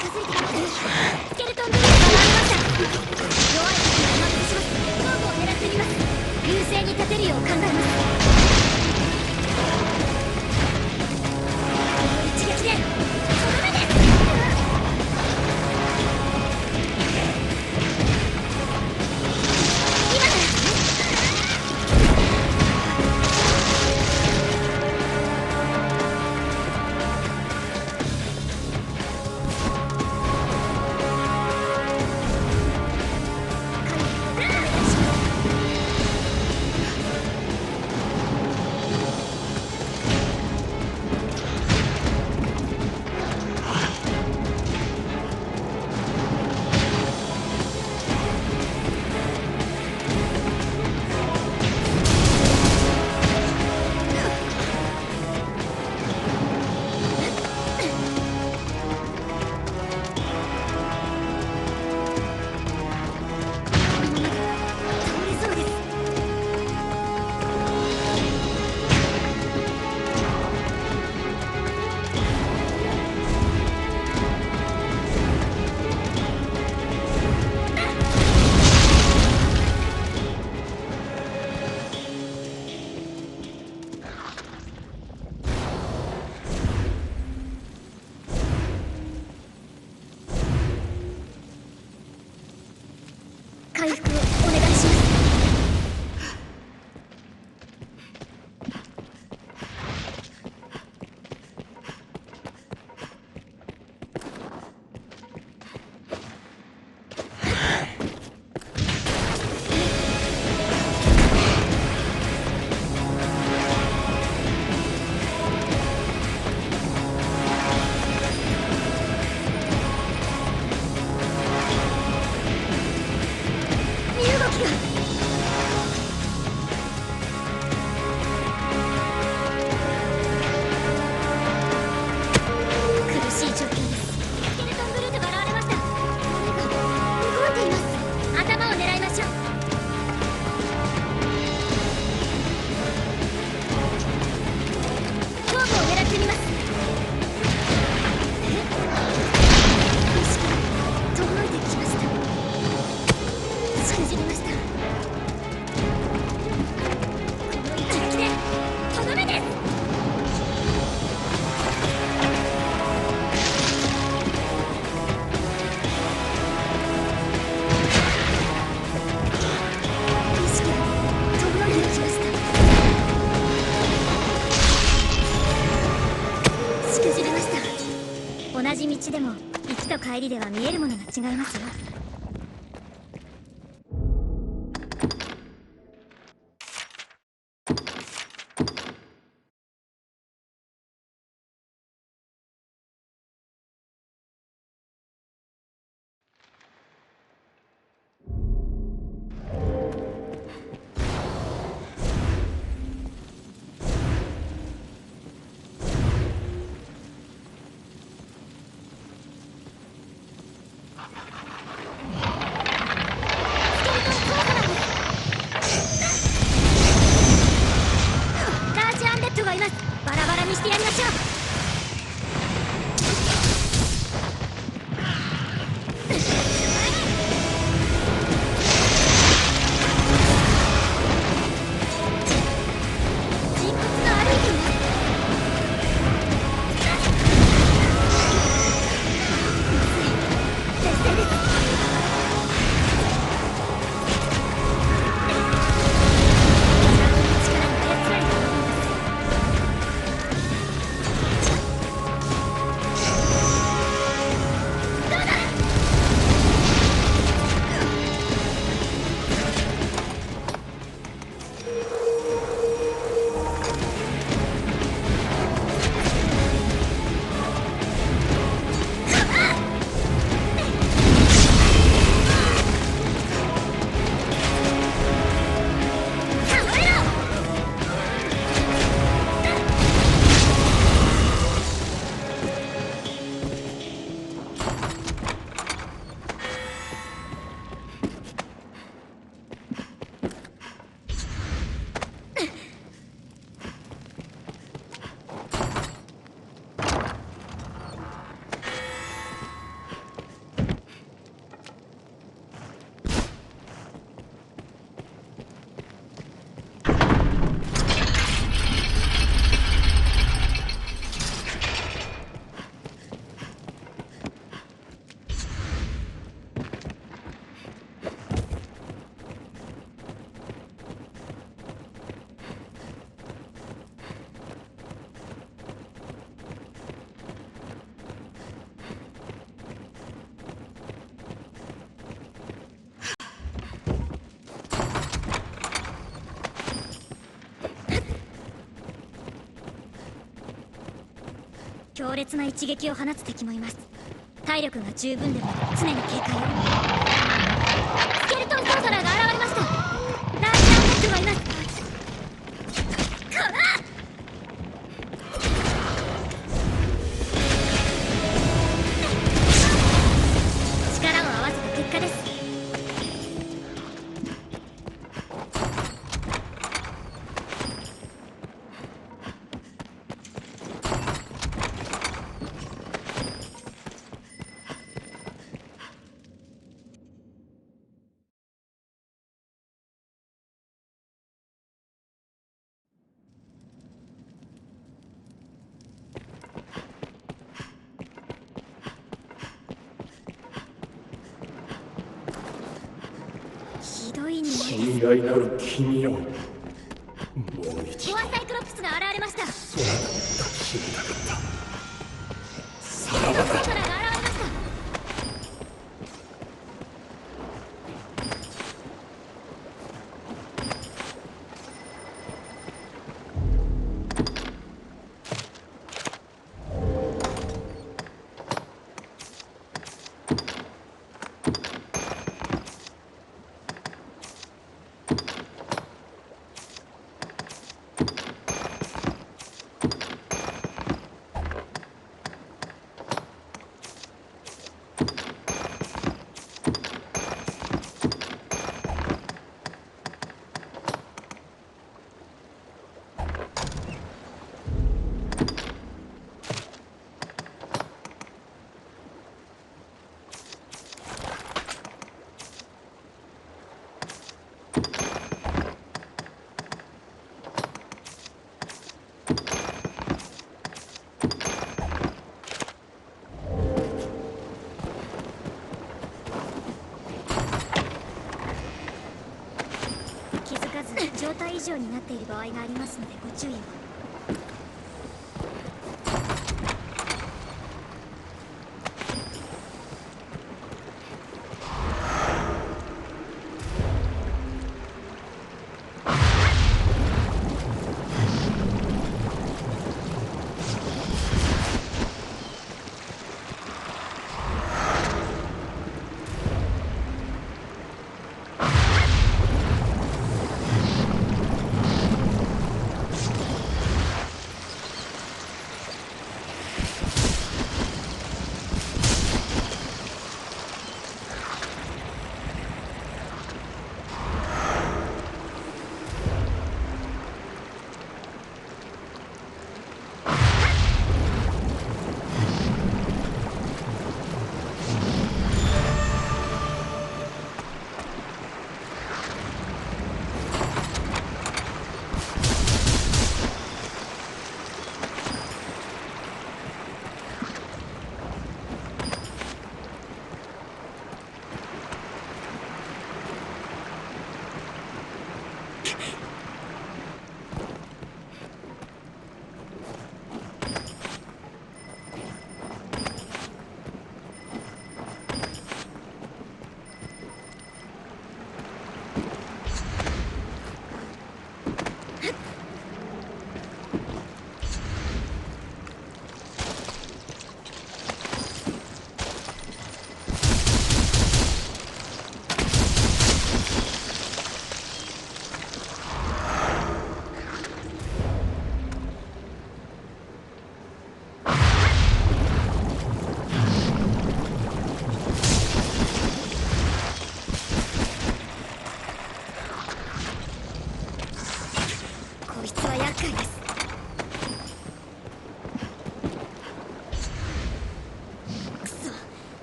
づいてきます。スケルトンブルーが現れました。弱い敵にマックします。頭部を狙ってみます。優勢に立てるよう考えます。一撃でとどめです。同じ道でも行きと帰りでは見えるものが違いますよ。バラバラにしてやりましょう。人骨が歩いています。絶戦です。力が操られています。強烈な一撃を放つ敵もいます。体力が十分でも常に警戒を。スケルトンソーサラーが現れました。ラージアンデッドがいます。力を合わせた結果です。ひどい匂いです。親愛なる君よ、もう一度ボアサイクロプスが現れました。空を抱きしめたかった。さらばソーだ。サラーが現れました。気づかず状態異常になっている場合がありますのでご注意を。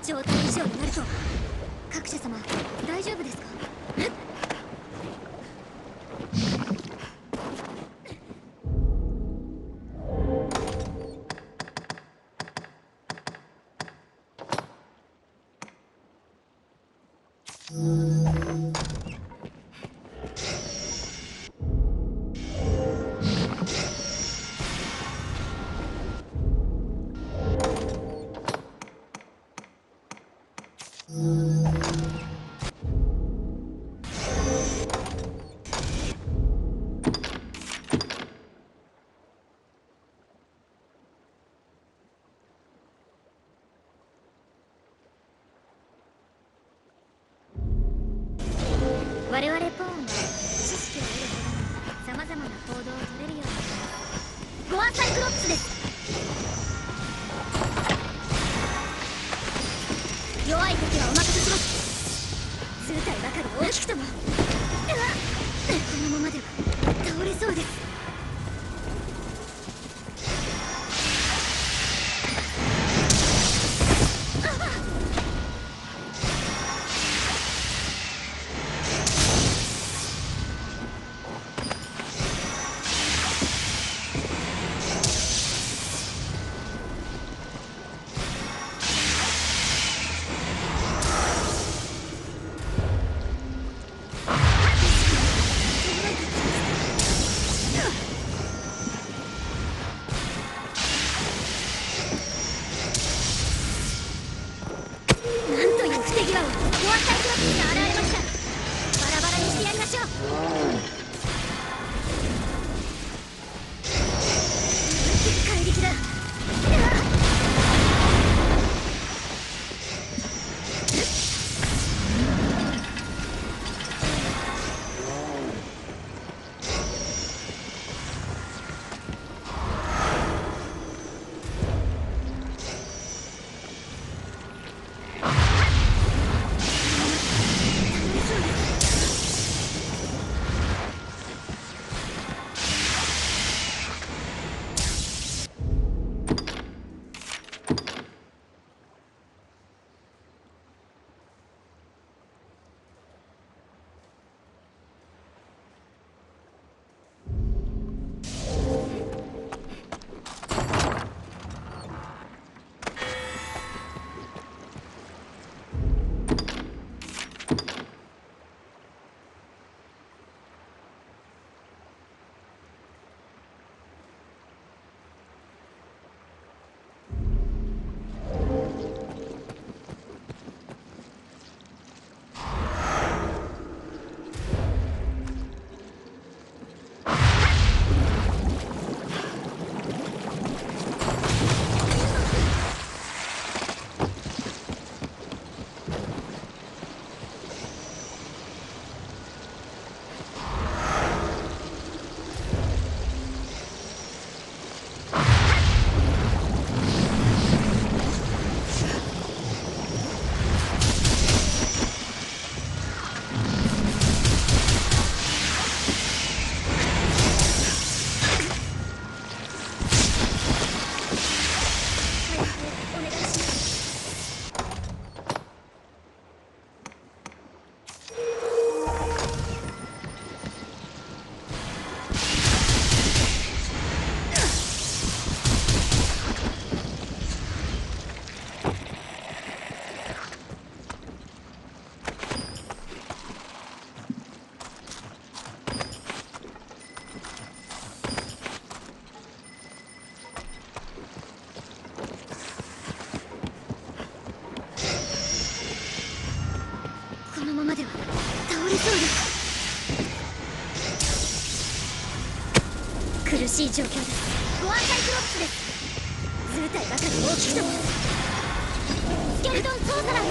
状態以上になると各社様大丈夫ですか？我々ポーンは知識を得るほどに様々な行動を取れるようになります。ゴアサイクロプスです。弱い時はお任せします。数体ばかり大きくとも、このままでは倒れそうです。苦しい状況です。ゴアサイクロプスです。図体ばかり大きくともスケルトンソーサラー。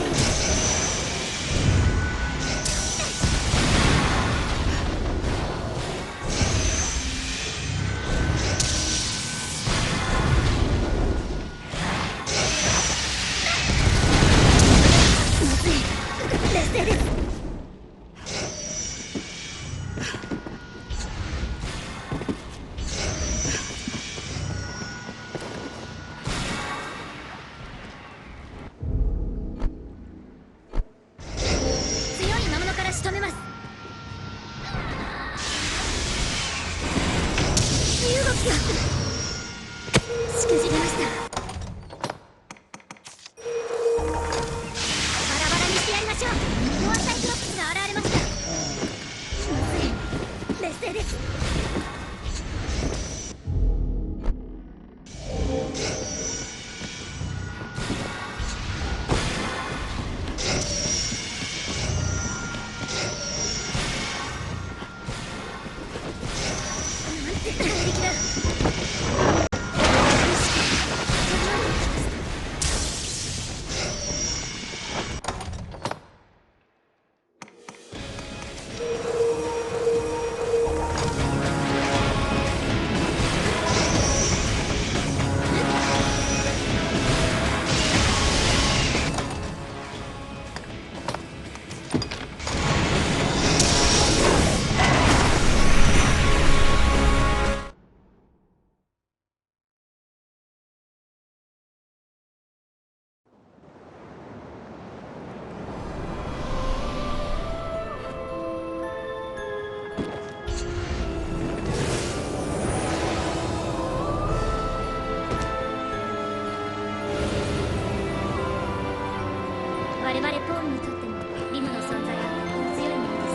我々ポールにとってもリムの存在は心強いものです。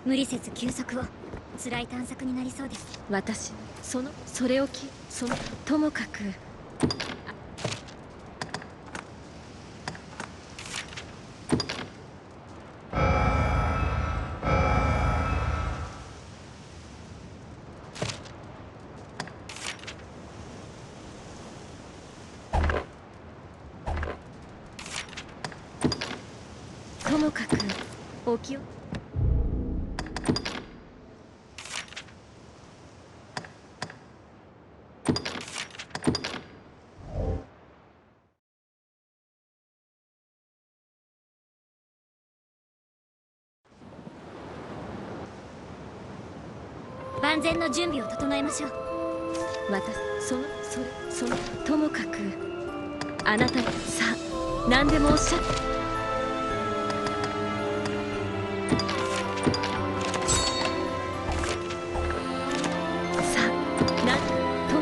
無理せず休息を。辛い探索になりそうです。私それをともかくお気を。万全の準備を整えましょう。ともかくあなたにさあ何でもおっしゃって。さあと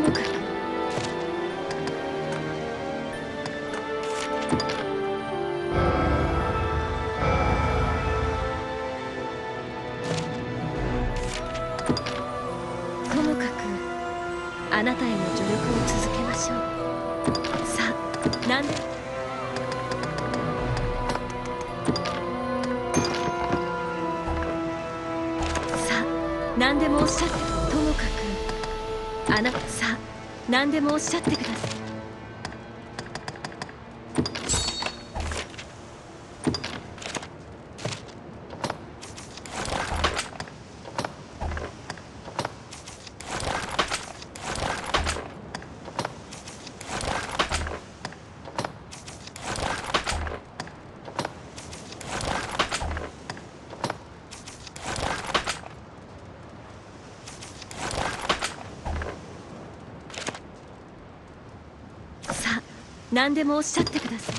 もかくあなたへの助力を続けましょう。さあ何でさあ何でもおっしゃって。ともかくさあ何でもおっしゃってください。何でもおっしゃってください。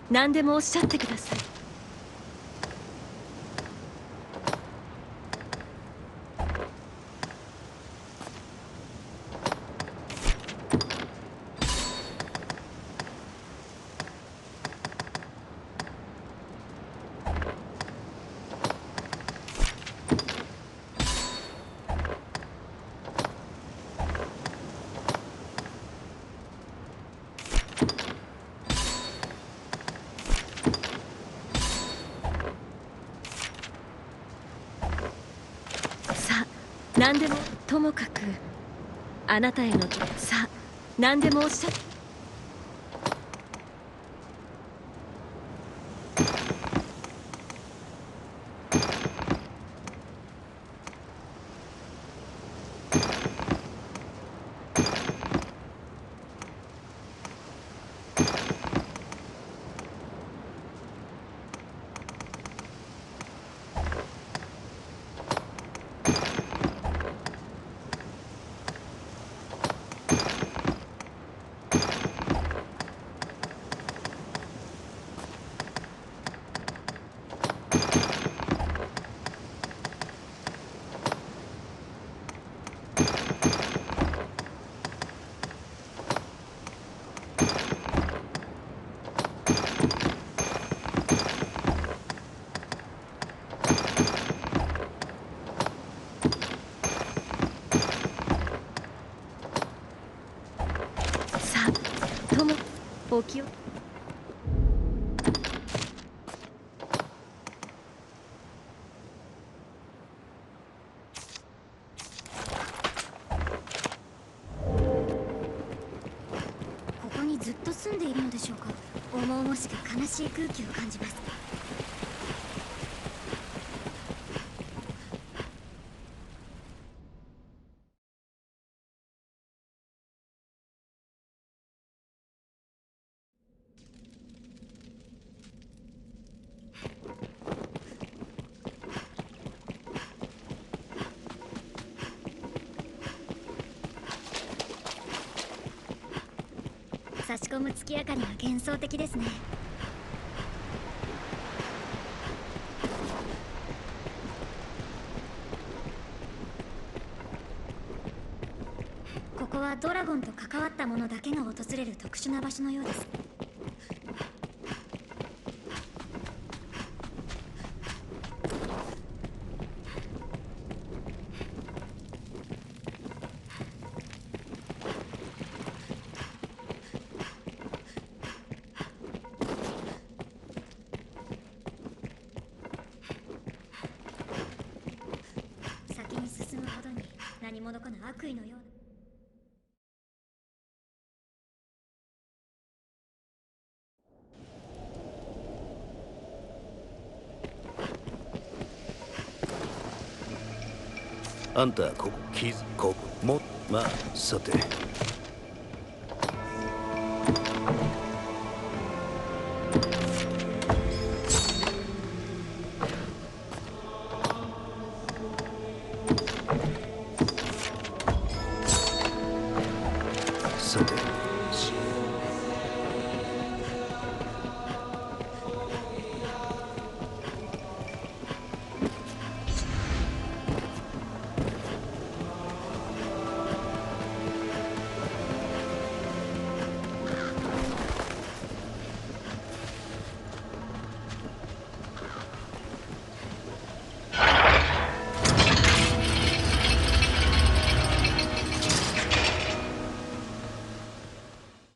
何でもおっしゃってください。何でもともかくあなたへのさあ何でもおっしゃって。友お気をここにずっと住んでいるのでしょうか。重々しく悲しい空気を感じます。差し込む月明かりが幻想的ですね。ここはドラゴンと関わった者だけが訪れる特殊な場所のようです。先に進むほどに何者かの悪意のような。あんたここここもまあさてさて